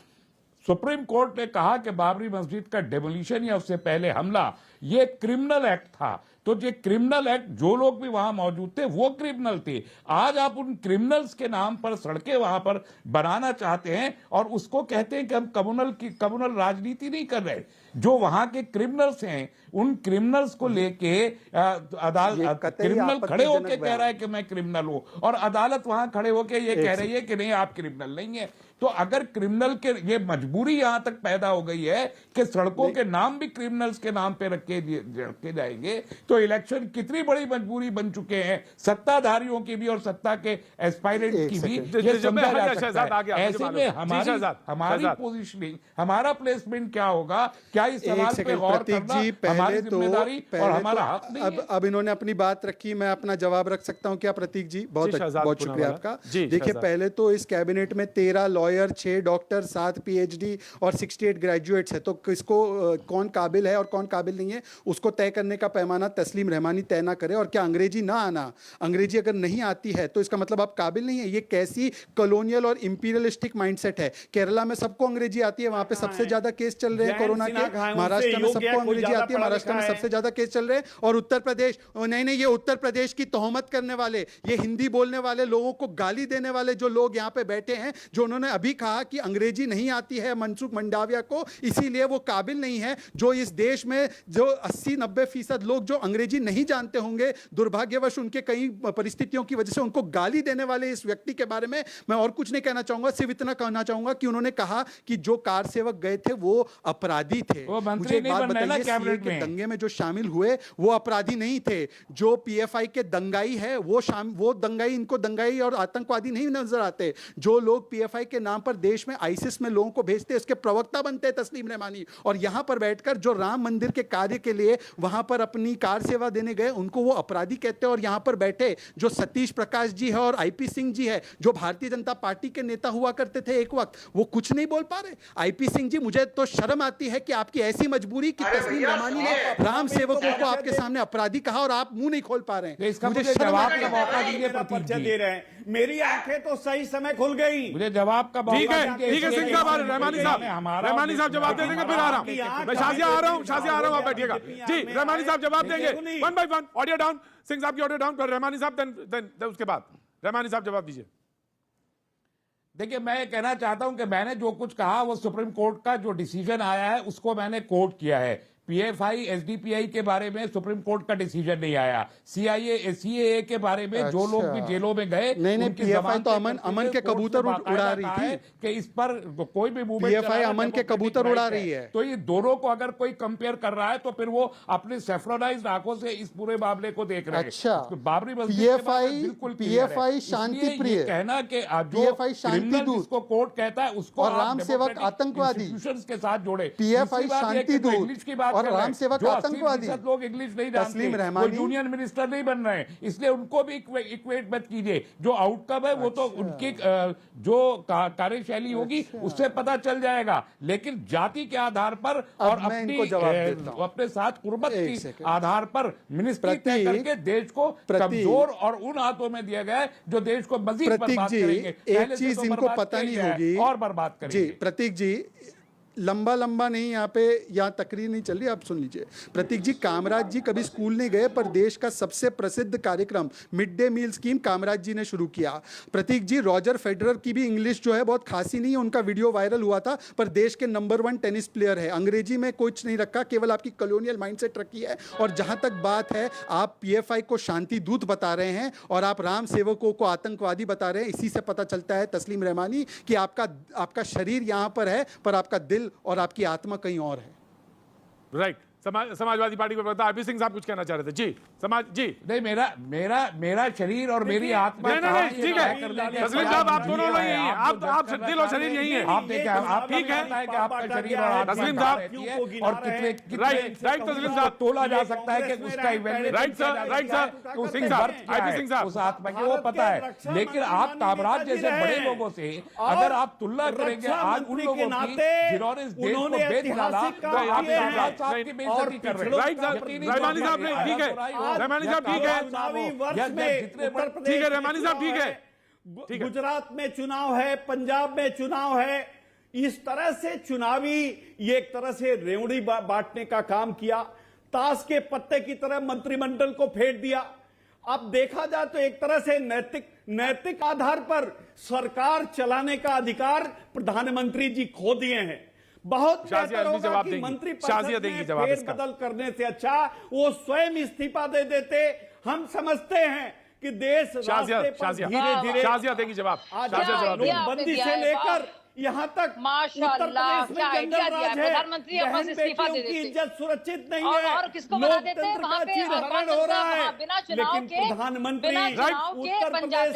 सुप्रीम कोर्ट ने कहा कि बाबरी मस्जिद का डेमोलिशन या उससे पहले हमला ये क्रिमिनल एक्ट था। तो ये क्रिमिनल एक्ट, जो लोग भी वहां मौजूद थे वो क्रिमिनल थे। आज आप उन क्रिमिनल्स के नाम पर सड़कें वहां पर बनाना चाहते हैं और उसको कहते हैं कि हम कम्युनल राजनीति नहीं कर रहे। जो वहां के क्रिमिनल्स हैं, उन क्रिमिनल्स को लेके अदालत, क्रिमिनल खड़े होके कह रहा है कि मैं क्रिमिनल हूं, और अदालत वहां खड़े होके ये कह रही है कि नहीं, आप क्रिमिनल नहीं है। तो अगर क्रिमिनल के ये मजबूरी यहां तक पैदा हो गई है कि सड़कों के नाम भी क्रिमिनल्स के नाम पे रखे जाएंगे, तो इलेक्शन कितनी बड़ी मजबूरी बन चुके हैं सत्ताधारियों की भी और सत्ता के एस्पायरेंट की भी, ये समझा जा सकता है। ऐसे में हमारी पोजीशनिंग, हमारा प्लेसमेंट क्या होगा, क्या इस सवाल पे गौर करना हमारी जिम्मेदारी और हमारा हक नहीं है? अब इन्होंने अपनी बात रखी, मैं अपना जवाब रख सकता हूं क्या प्रतीक जी? बहुत शुक्रिया आपका। देखिए, पहले तो इस कैबिनेट में 13 लॉयर, 6 डॉक्टर, 7 PhD और 68 ग्रेजुएट्स है। तो किसको कौन काबिल है और कौन काबिल नहीं है, उसको तय करने का पैमाना तस्लीम रहमानी तय ना करे। और क्या अंग्रेजी ना आना, अंग्रेजी अगर नहीं आती है तो इसका मतलब आप काबिल नहीं है? ये कैसी कॉलोनियल और इंपीरियलिस्टिक माइंडसेट है? केरला में सबको अंग्रेजी आती है, वहां पे सबसे ज्यादा केस चल रहे हैं कोरोना के। महाराष्ट्र में सबको अंग्रेजी आती है, महाराष्ट्र में सबसे ज्यादा केस चल रहे हैं। और उत्तर प्रदेश, नहीं, ये उत्तर प्रदेश की तोहमत करने वाले, ये हिंदी बोलने वाले लोगों को गाली देने वाले जो लोग यहाँ पे बैठे हैं, जो उन्होंने अभी कहा कि अंग्रेजी नहीं आती है मनसुख मंडाविया को, इसीलिए वो काबिल नहीं है। जो इस देश में जो 80-90% लोग जो अंग्रेजी नहीं जानते होंगे, दुर्भाग्यवश उनके कई परिस्थितियों की वजह से उनको गाली देने वाले इस व्यक्ति के बारे में मैं और कुछ नहीं कहना चाहूंगा, सिर्फ इतना कहना चाहूंगा कि उन्होंने कहा कि जो कार सेवक गए थे वो अपराधी थे। वो मंत्री मुझे एक नहीं बात बनना है ना बताइए, सीए कैबिनेट के में। दंगे में जो शामिल हुए वो अपराधी नहीं थे। जो पीएफआई के दंगाई है वो दंगाई, इनको दंगाई और आतंकवादी नहीं नजर आते। जो लोग पीएफआई के नाम पर देश में आईसिस में लोगों को भेजते, उसके प्रवक्ता बनते हैं तस्लीम रहमानी, और यहां पर बैठकर जो राम मंदिर के कार्य के लिए वहां पर अपनी कार सेवा देने गए उनको वो अपराधी कहते हैं। और यहां पर बैठे जो सतीश प्रकाश जी है और आईपी सिंह जी है, जो भारतीय जनता पार्टी के नेता हुआ करते थे एक वक्त, वो कुछ नहीं बोल पा रहे। आईपी सिंह जी, मुझे तो शर्म आती है कि आपकी ऐसी मजबूरी कि तस्लीम रहमानी ने राम सेवकों को आपके सामने अपराधी कहा और आप मुंह नहीं खोल पा रहे हैं। इसका मुझे मुझे शर्म जवाब आती का है। मौका दीजिए प्रतीक पर्चा जी। दे रहे हैं, मेरी आंखें तो सही समय खुल गई। मुझे जवाब का मौका ठीक है दीजिए। ठीक है सिंह साहब, रहमानी साहब, रहमानी साहब जवाब दे देंगे, फिर आ रहा हूं। मैं शाजिया आ रहा हूं, शाजिया आ रहा हूं, आप बैठिएगा जी। रहमानी साहब जवाब देंगे 1 by 1। ऑडियो डाउन, सिंह साहब की ऑडियो डाउन, फिर रहमानी साहब, देन उसके बाद रहमानी साहब जवाब दीजिए। देखिए, मैं कहना चाहता हूं कि मैंने जो कुछ कहा वो सुप्रीम कोर्ट का जो डिसीजन आया है उसको मैंने कोट किया है। पीएफआई एसडीपीआई के बारे में सुप्रीम कोर्ट का डिसीजन नहीं आया। सीएए के बारे में जो लोग भी जेलों में गए, नहीं, उनकी पीएफआई जमानतें तो करते अमन हुए के कोर्ट कबूतर से बाकायदा उड़ा रही कहा थी है कि इस पर कोई भी मूवमेंट पीएफआई अमन के कबूतर उड़ा रही है। तो ये दोनों को अगर कोई कंपेयर कर रहा है तो फिर वो अपने सेफ्रोनाइज्ड आंखों से इस पूरे मामले को देख रहे हैं। अच्छा, तो बाबरी मस्जिद के बारे में PFI बिल्कुल clear है। PFI इसलिए शांति प्रिय, ये कहना कि जो PFI शांति criminal दूत जिसको कोर्ट कहता है उसको और आप राम सेवक democratic आतंकवादी, institutions के साथ जोड़े। PFI दूसरी बात ये कि शांति जो दूत इंग्लिश की बात और कर रहे हैं, राम सेवक जो आतंकवादी, 80% लोग इंग्लिश नहीं जानते, तस्लीम वो रहमानी, यूनियन मिनिस्टर नहीं बन रहे हैं, इसलिए उनको भी इक्वेट मत कीजिए। जो आउटकम है वो तो उनकी जो कार्यशैली होगी उससे पता चल जाएगा, लेकिन जाति के आधार पर और मैं इनको जवाब देता हूं। अपने साथ कुर्बत एक की सेकंड। आधार पर मिनिस्ट्री तय करके देश को कमजोर और उन हाथों में दिया गया है जो देश को मजीद प्रतीक बर्बाद जी, करेंगे। एक पहले से चीज तो इनको बर्बाद पता किया नहीं गया है होगी और बर्बाद जी। करेंगे। प्रतीक जी, लंबा नहीं यहाँ पे, यहाँ तकरीर नहीं चल रही, आप सुन लीजिए। प्रतीक जी, कामराज जी कभी स्कूल नहीं गए, पर देश का सबसे प्रसिद्ध कार्यक्रम mid day meal scheme Kamaraj ji ने शुरू किया। प्रतीक जी, रॉजर फेडरर की भी इंग्लिश जो है बहुत खासी नहीं है, उनका वीडियो वायरल हुआ था, पर देश के नंबर 1 टेनिस प्लेयर है। अंग्रेजी में कुछ नहीं रखा, केवल आपकी कॉलोनियल माइंडसेट रखी है। और जहां तक बात है, आप पीएफआई को शांति दूत बता रहे हैं और आप राम सेवकों को आतंकवादी बता रहे हैं। इसी से पता चलता है तस्लीम रहमानी कि आपका शरीर यहां पर है, पर आपका दिल और आपकी आत्मा कहीं और है। राइट। समाजवादी पार्टी को पता, अभी सिंह साहब कुछ कहना चाह रहे थे जी। जी नहीं, मेरा शरीर और मेरी आत्मा नहीं, ठीक है तस्लीम साहब, आप दोनों लोग यही हैं, आप दिल और शरीर यही है। आप देखिए, आप ठीक है कि आपका शरीर और आत्मा तस्लीम कहाँ साहब, रहती है और कितने राइट तस्लीम साहब, तोला जा सकता है कि उसका इवैल्यूएशन राइट सर, तो सिंह साहब, आईपी सिंह साहब, उस आत्मा की वो पता है। लेकिन आप कामराज जैसे बड़े लोगों से अगर आप तुलना करेंगे आज उन लोगों की जिन्होंने इस देश को बेच डाला, तो आप कामराज साहब की बेइज्जती कर रहे हैं। रहमानी साहब ने, ठीक है रहमानी साहब, ठीक है ठीक है रहमानी साहब, ठीक है। गुजरात में चुनाव है, पंजाब में चुनाव है, इस तरह से चुनावी ये एक तरह से रेवड़ी बांटने का काम किया, ताश के पत्ते की तरह मंत्रिमंडल को फेंट दिया। अब देखा जाए तो एक तरह से नैतिक आधार पर सरकार चलाने का अधिकार प्रधानमंत्री जी खो दिए हैं। बहुत बेहतर होगा कि मंत्री परिषद में फेरबदल करने से अच्छा वो स्वयं इस्तीफा दे देते। हम समझते हैं कि देश रास्ते पर धीरे-धीरे शाजिया देंगी जवाब, नोटबंदी से लेकर यहाँ तक उत्तर प्रदेश में जंगल राज है, बहन बेटियों की इज्जत सुरक्षित नहीं है, लोकतंत्र का चीरहरण हो रहा है, लेकिन प्रधानमंत्री उत्तर प्रदेश।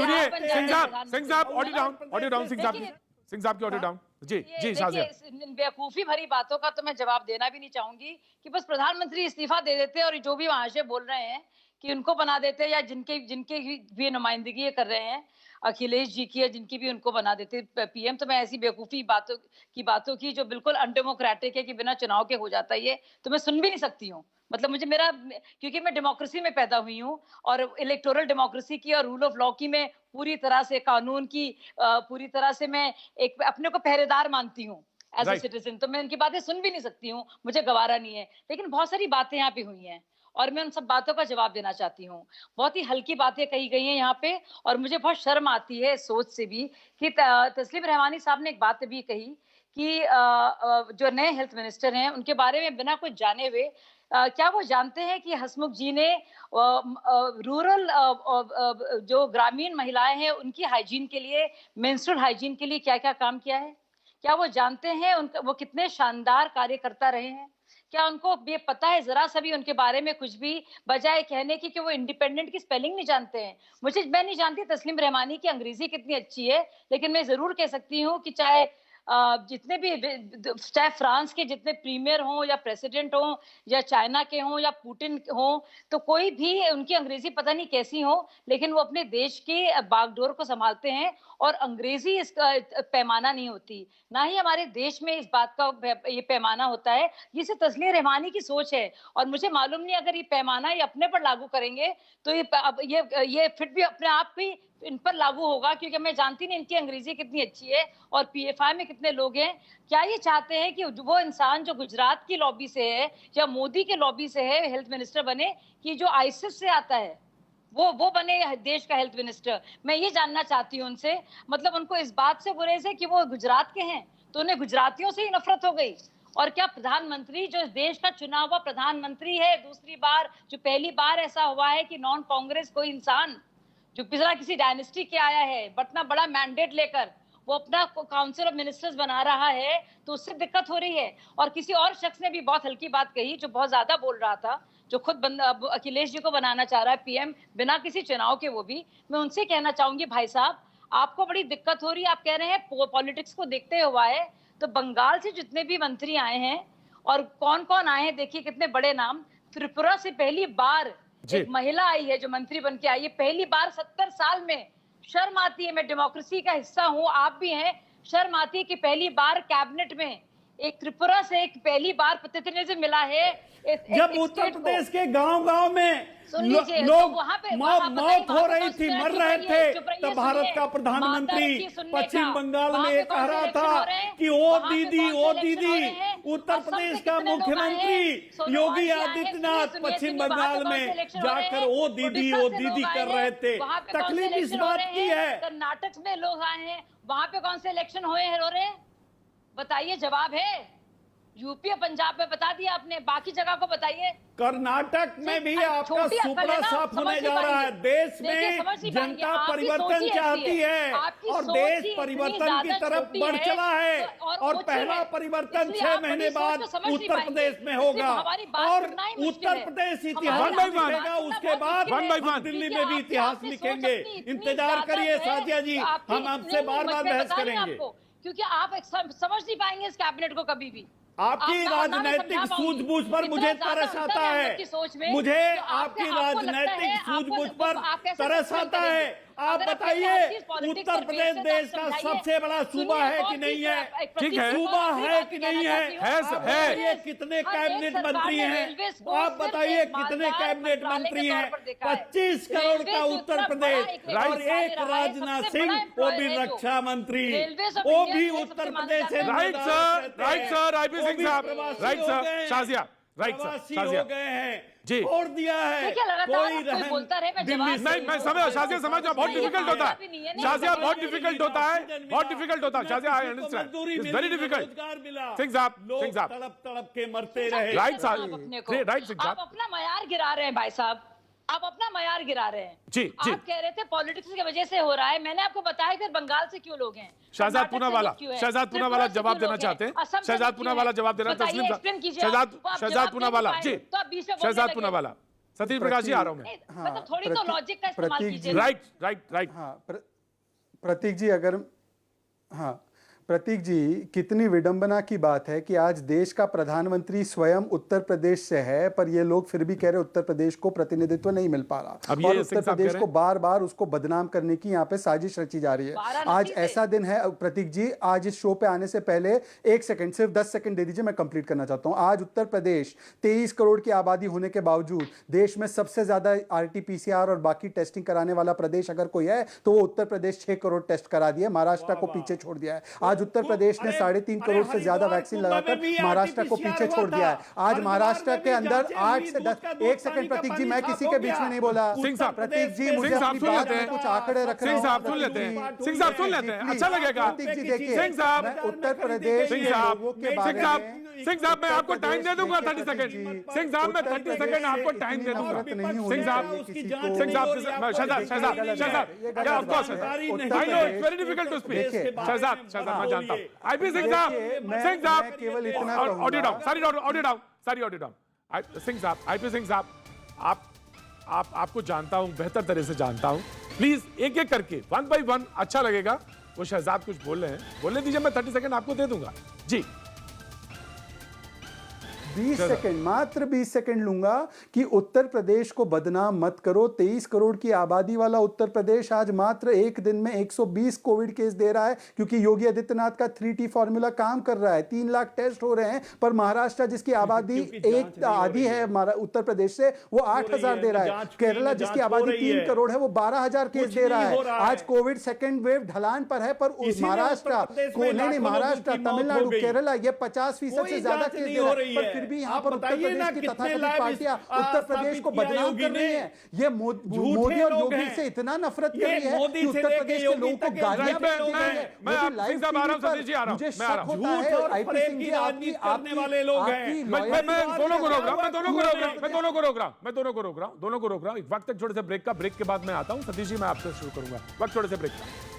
सिंह साहब ऑडियो डाउन, सिंह साहब की ऑडियो डाउन। जी शाजिया, बेवकूफी भरी बातों का तो मैं जवाब देना भी नहीं चाहूंगी कि बस प्रधानमंत्री इस्तीफा दे देते और जो भी वहां से बोल रहे हैं कि उनको बना देते, या जिनके भी नुमाइंदगी ये कर रहे हैं अखिलेश जी की, या जिनकी भी उनको बना देते पीएम। तो मैं ऐसी बेवकूफी बातों की जो बिल्कुल अनडेमोक्रेटिक है कि बिना चुनाव के हो जाता है, ये तो मैं सुन भी नहीं सकती हूँ। मतलब क्योंकि मैं डेमोक्रेसी में पैदा हुई हूँ और इलेक्टोरल डेमोक्रेसी की और रूल ऑफ लॉ की मैं पूरी तरह से, कानून की पूरी तरह से मैं एक अपने को पहरेदार मानती हूँ एज ए सिटीजन। तो मैं इनकी बातें सुन भी नहीं सकती हूँ, मुझे गवारा नहीं है। लेकिन बहुत सारी बातें यहाँ पे हुई हैं और मैं उन सब बातों का जवाब देना चाहती हूँ। बहुत ही हल्की बातें कही गई हैं यहाँ पे और मुझे बहुत शर्म आती है इस सोच से भी कि तस्लीम रहमानी साहब ने एक बात भी कही कि जो नए हेल्थ मिनिस्टर हैं उनके बारे में बिना कुछ जाने हुए क्या वो जानते हैं कि हसमुख जी ने रूरल जो ग्रामीण महिलाएं हैं उनकी हाइजीन के लिए, मेंस्ट्रुअल हाइजीन के लिए क्या क्या काम किया है? क्या वो जानते हैं वो कितने शानदार कार्यकर्ता रहे हैं? क्या उनको ये पता है जरा सा भी उनके बारे में कुछ भी, बजाय कहने की कि वो इंडिपेंडेंट की स्पेलिंग नहीं जानते हैं? मैं नहीं जानती तस्लीम रहमानी की अंग्रेजी कितनी अच्छी है, लेकिन मैं जरूर कह सकती हूँ कि जितने भी, चाहे फ्रांस के जितने प्रीमियर हों या प्रेसिडेंट हों या चाइना के हों या पुतिन हों, तो कोई भी उनकी अंग्रेजी पता नहीं कैसी हो, लेकिन वो अपने देश के बागडोर को संभालते हैं और अंग्रेजी इसका पैमाना नहीं होती, ना ही हमारे देश में इस बात का ये पैमाना होता है। ये सिर्फ तस्लीम रहमानी की सोच है और मुझे मालूम नहीं अगर ये पैमाना ये अपने पर लागू करेंगे तो ये फिर भी अपने आप भी इन पर लागू होगा, क्योंकि मैं जानती नहीं इनकी अंग्रेजी कितनी अच्छी है और पीएफआई में कितने लोग हैं। क्या ये चाहते हैं कि वो इंसान जो गुजरात की लॉबी से है या मोदी के लॉबी से है हेल्थ मिनिस्टर बने, कि जो आईसिस से आता है वो बने देश का हेल्थ मिनिस्टर? मैं ये जानना चाहती हूँ उनसे, मतलब उनको इस बात से गुरेज है कि वो गुजरात के हैं तो उन्हें गुजरातियों से ही नफरत हो गई? और क्या प्रधानमंत्री जो इस देश का चुना हुआ प्रधानमंत्री है दूसरी बार, जो पहली बार ऐसा हुआ है कि नॉन कांग्रेस कोई इंसान जो पिछला किसी डायनेस्टी के आया है इतना बड़ा मैंडेट लेकर वो अपना काउंसिल ऑफ मिनिस्टर्स बना रहा है, तो उससे दिक्कत हो रही है। और किसी और शख्स ने भी बहुत हल्की बात कही जो बहुत ज्यादा बोल रहा था, जो खुद अखिलेश जी को बनाना चाह रहा है पीएम बिना किसी चुनाव के, वो भी मैं उनसे कहना चाहूंगी भाई साहब आपको बड़ी दिक्कत हो रही है। आप कह रहे हैं पॉलिटिक्स को देखते हुआ है, तो बंगाल से जितने भी मंत्री आए हैं और कौन कौन आए हैं देखिए कितने बड़े नाम। त्रिपुरा से पहली बार एक महिला आई है जो मंत्री बन के आई है, पहली बार 70 साल में। शर्म आती है, मैं डेमोक्रेसी का हिस्सा हूँ, आप भी हैं, शर्म आती है कि पहली बार कैबिनेट में एक त्रिपुरा से एक पहली बार प्रतिनिधित्व मिला है। जब उत्तर प्रदेश के गांव-गांव में लोग मौत हो रही थी, मर रहे थे, तब भारत का प्रधानमंत्री पश्चिम बंगाल में ये कह रहा था कि ओ दीदी, उत्तर प्रदेश का मुख्यमंत्री योगी आदित्यनाथ पश्चिम बंगाल में जाकर ओ दीदी कर रहे थे। तकलीफ इस बात की है। कर्नाटक में लोग आए हैं, वहां पे कौन से इलेक्शन हुए हैं रो रहे? बताइए, जवाब है? यूपी और पंजाब में बता दिया आपने, बाकी जगह को बताइए। कर्नाटक में भी आपका सुपड़ा साफ होने जा रहा है। देश में जनता परिवर्तन चाहती है और देश परिवर्तन की तरफ बढ़ चला है और पहला परिवर्तन 6 महीने बाद उत्तर प्रदेश में होगा और उत्तर प्रदेश इतिहास लिखेगा, उसके बाद दिल्ली में भी इतिहास लिखेंगे। इंतजार करिए साथिया जी, हम आपसे बार-बार बहस करेंगे, क्योंकि आप समझ नहीं पाएंगे इस कैबिनेट को कभी भी। आपकी राजनैतिक सूझबूझ पर मुझे तरस आता है, मुझे आपकी राजनैतिक सूझबूझ पर तरस आता है। आप बताइए, उत्तर प्रदेश देश का सबसे बड़ा सूबा है कि नहीं है? ठीक है, सूबा है कि नहीं है? ये कितने कैबिनेट मंत्री हैं? आप बताइए कितने कैबिनेट मंत्री हैं? 25 करोड़ का उत्तर प्रदेश और एक राजनाथ सिंह, वो भी रक्षा मंत्री, वो भी उत्तर प्रदेश से। राइट सर, आईपी सिंह साहब, right sir, Shazia, right sir, Shazia हो गए हैं जी, छोड़ दिया है। कोई बोलता रहे, मैं समझ, शाजिया समझना बहुत डिफिकल्ट होता है, शाजिया बहुत डिफिकल्ट होता है, बहुत डिफिकल्ट होता है Shazia, I understand, it's very difficult. Singh साहब तड़प के मरते रहे। राइट सिंह साहब, आप अपना मयार गिरा रहे हैं भाई साहब, आप अपना मयार गिरा रहे हैं। जी आप कह रहे थे पॉलिटिक्स की वजह से हो रहा है, मैंने आपको बताया फिर बंगाल से क्यों लोग हैं। शहजाद पूनावाला जवाब देना चाहते हैं, शहजाद पूनावाला जवाब देना, तस्लीम शहजाद पूनावाला जी, शहजाद पूनावाला, सतीश प्रकाश जी आ रहा हूं मैं। मतलब थोड़ी तो लॉजिक का इस्तेमाल कीजिए। राइट। हाँ, प्रतीक जी, अगर हाँ प्रतीक जी, कितनी विडंबना की बात है कि आज देश का प्रधानमंत्री स्वयं उत्तर प्रदेश से है, पर ये लोग फिर भी कह रहे उत्तर प्रदेश को प्रतिनिधित्व नहीं मिल पा रहा और उत्तर प्रदेश को बार बार उसको बदनाम करने की यहाँ पे साजिश रची जा रही है। आज ऐसा दिन है प्रतीक जी, आज इस शो पे आने से पहले 1 सेकंड, सिर्फ 10 सेकंड दे दीजिए, मैं कंप्लीट करना चाहता हूँ। आज उत्तर प्रदेश 23 करोड़ की आबादी होने के बावजूद देश में सबसे ज्यादा RT-PCR और बाकी टेस्टिंग कराने वाला प्रदेश अगर कोई है तो वो उत्तर प्रदेश 6 करोड़ टेस्ट करा दिया, महाराष्ट्र को पीछे छोड़ दिया है। आज आज उत्तर प्रदेश ने 3.5 करोड़ से ज्यादा वैक्सीन लगाकर महाराष्ट्र को पीछे छोड़ दिया है। आज महाराष्ट्र के अंदर 8 से 10 एक सेकंड प्रतीक जी, मैं किसी के बीच में नहीं बोला। सिंह साहब, प्रतीक जी मुझे अपनी बात में कुछ आंकड़े रख रहे सिंह साहब सुन लेते हैं, सिंह साहब सुन लेते हैं, अच्छा लगेगा। प्रतीक जी देखिए, सिंह साहब, मैं उत्तर प्रदेश सिंह के साहब, लोगों के बारे में सिंह साहब मैं आपको टाइम दे दूंगा 30 सेकंड। सिंह साहब मैं 30 सेकंड आपको टाइम दे दूंगा। सिंह साहब, सिंह साहब, Shahzad, yeah of course I know it's very difficult to speak. Shahzad मैं जानता हूं। आईपी सिंह साहब केवल इतना audio down, sorry audio down. Singh साहब, आईपी सिंह साहब, आपको जानता हूं, बेहतर तरह से जानता हूं। प्लीज एक एक करके 1 by 1 अच्छा लगेगा। वो शहजाद कुछ बोल रहे हैं, बोलने दीजिए, मैं 30 सेकंड आपको दे दूंगा जी। 20 सेकंड, मात्र 20 सेकंड लूंगा कि उत्तर प्रदेश को बदनाम मत करो। 23 करोड़ की आबादी वाला उत्तर प्रदेश आज मात्र एक दिन में 120 कोविड केस दे रहा है, क्योंकि योगी आदित्यनाथ का 3T फॉर्मूला काम कर रहा है। 3 लाख टेस्ट हो रहे हैं, पर महाराष्ट्र जिसकी आबादी एक आधी है उत्तर प्रदेश से, वो 8,000 दे रहा है। केरला जिसकी आबादी 3 करोड़ है, वो 12,000 केस दे रहा है। आज कोविड सेकेंड वेव ढलान पर है, पर महाराष्ट्र महाराष्ट्र, तमिलनाडु, केरला ये 50% से ज्यादा केस दे रहा है, पर फिर भी यहाँ पर उत्तर प्रदेश की तथाकथित पार्टियां उत्तर प्रदेश को बदनाम कर रही हैं। ये मोदी और योगी से इतना नफरत कर रही है कि उत्तर प्रदेश के लोगों को गालियां दे रही है। मुझे शक होता है आईपी सिंह जी, आपकी वाले लोग हैं। मैं दोनों को रोक रहा हूं। एक वक्त तक छोटे से ब्रेक के बाद मैं आता हूं। सतीश जी मैं आपसे शुरू करूंगा, वक्त छोटे से ब्रेक का।